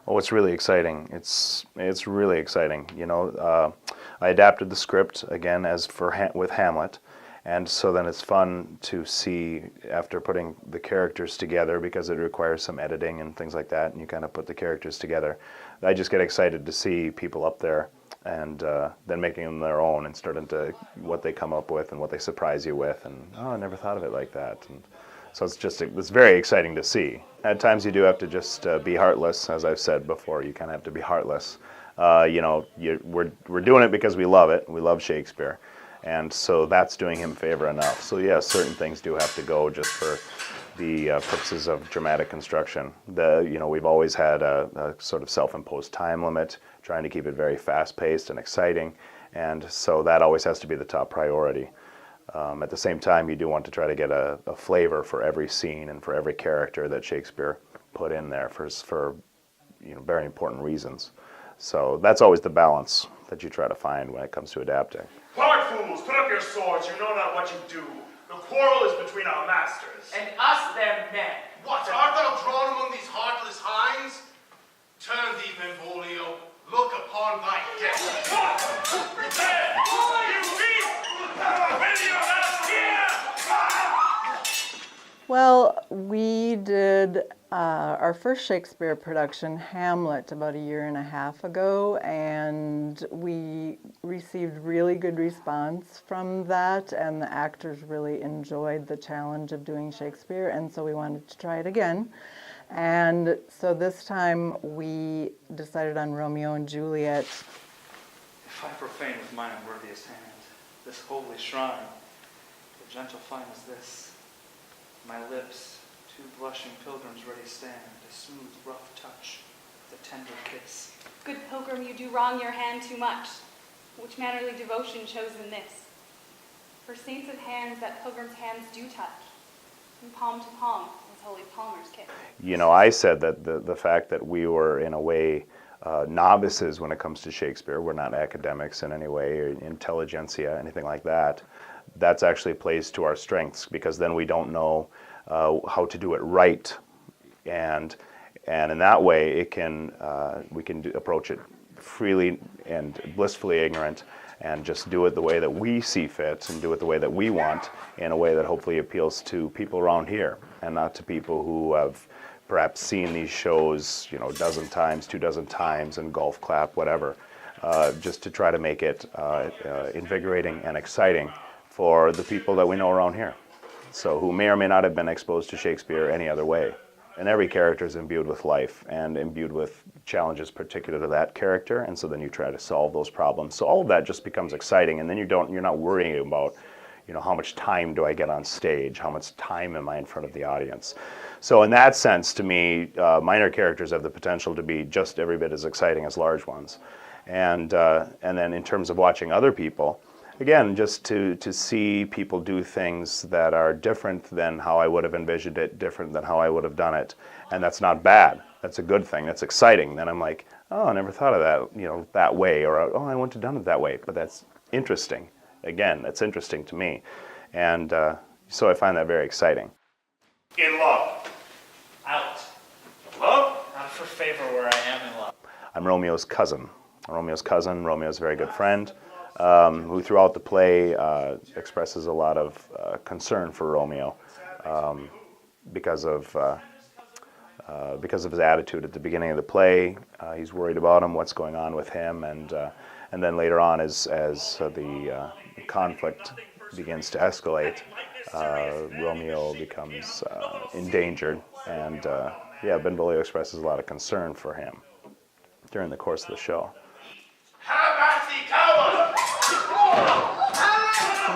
Oh, it's really exciting. It's really exciting. I adapted the script again as with Hamlet, and so then it's fun to see after putting the characters together, because it requires some editing and things like that, and you kind of put the characters together. I just get excited to see people up there and then making them their own and starting to what they come up with and what they surprise you with, and oh, I never thought of it like that. And so it's very exciting to see. At times you do have to just be heartless, as I've said before. You kind of have to be heartless. We're doing it because we love it. We love Shakespeare, and so that's doing him favor enough. So yeah, certain things do have to go just for the purposes of dramatic construction. We've always had a sort of self-imposed time limit, trying to keep it very fast-paced and exciting, and so that always has to be the top priority. At the same time, you do want to try to get a flavor for every scene and for every character that Shakespeare put in there for very important reasons. So that's always the balance that you try to find when it comes to adapting. Quiet, fools! Put up your swords. You know not what you do. The quarrel is between our masters. And us, their men. What, art thou drawn among these heartless hinds? Turn thee, Benvolio. Look upon thy death. Well, we did our first Shakespeare production, Hamlet, about 1.5 years ago, and we received really good response from that, and the actors really enjoyed the challenge of doing Shakespeare, and so we wanted to try it again. And so this time we decided on Romeo and Juliet. If I profane with mine unworthiest hand this holy shrine, the gentle fine as this, my lips, two blushing pilgrims ready stand, a smooth, rough touch, the tender kiss. Good pilgrim, you do wrong your hand too much. Which mannerly devotion shows in this? For saints of hands that pilgrims' hands do touch, from palm to palm, as holy palmers kiss. I said that the fact that we were, in a way, novices when it comes to Shakespeare, we're not academics in any way, or intelligentsia, anything like that, that's actually plays to our strengths, because then we don't know how to do it right, and in that way we can approach it freely and blissfully ignorant, and just do it the way that we see fit and do it the way that we want, in a way that hopefully appeals to people around here and not to people who have perhaps seen these shows a dozen times, 24 times, and golf clap, whatever, just to try to make it invigorating and exciting for the people that we know around here, so who may or may not have been exposed to Shakespeare any other way. And every character is imbued with life and imbued with challenges particular to that character, and so then you try to solve those problems. So all of that just becomes exciting, and then you're not worrying about how much time do I get on stage, how much time am I in front of the audience. So in that sense, to me, minor characters have the potential to be just every bit as exciting as large ones. And then in terms of watching other people, again, just to see people do things that are different than how I would have envisioned it, different than how I would have done it. And that's not bad. That's a good thing. That's exciting. Then I'm like, oh, I never thought of that, that way, or oh, I wouldn't have done it that way. But that's interesting. Again, that's interesting to me. And so I find that very exciting. In love. Out. Love? Not for favor where I am in love. I'm Romeo's cousin. Romeo's a very good friend, who throughout the play expresses a lot of concern for Romeo because of his attitude at the beginning of the play. He's worried about him, what's going on with him, and then later on, as the conflict begins to escalate, Romeo becomes endangered, and Benvolio expresses a lot of concern for him during the course of the show.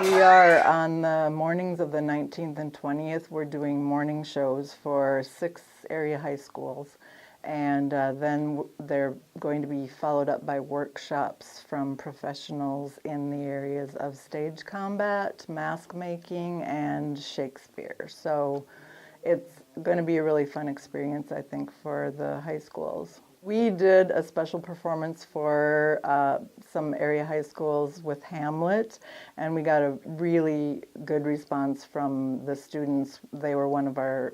We are on the mornings of the 19th and 20th. We're doing morning shows for 6 area high schools, and then they're going to be followed up by workshops from professionals in the areas of stage combat, mask making, and Shakespeare. So it's going to be a really fun experience, I think, for the high schools. We did a special performance for some area high schools with Hamlet, and we got a really good response from the students. They were one of our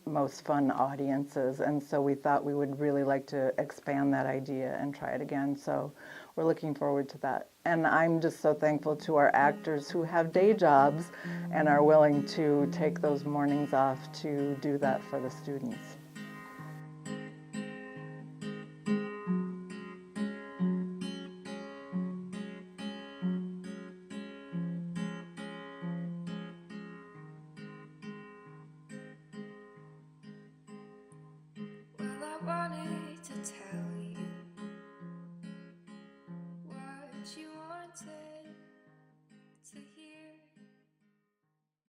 most fun audiences, and so we thought we would really like to expand that idea and try it again. So we're looking forward to that. And I'm just so thankful to our actors who have day jobs and are willing to take those mornings off to do that for the students.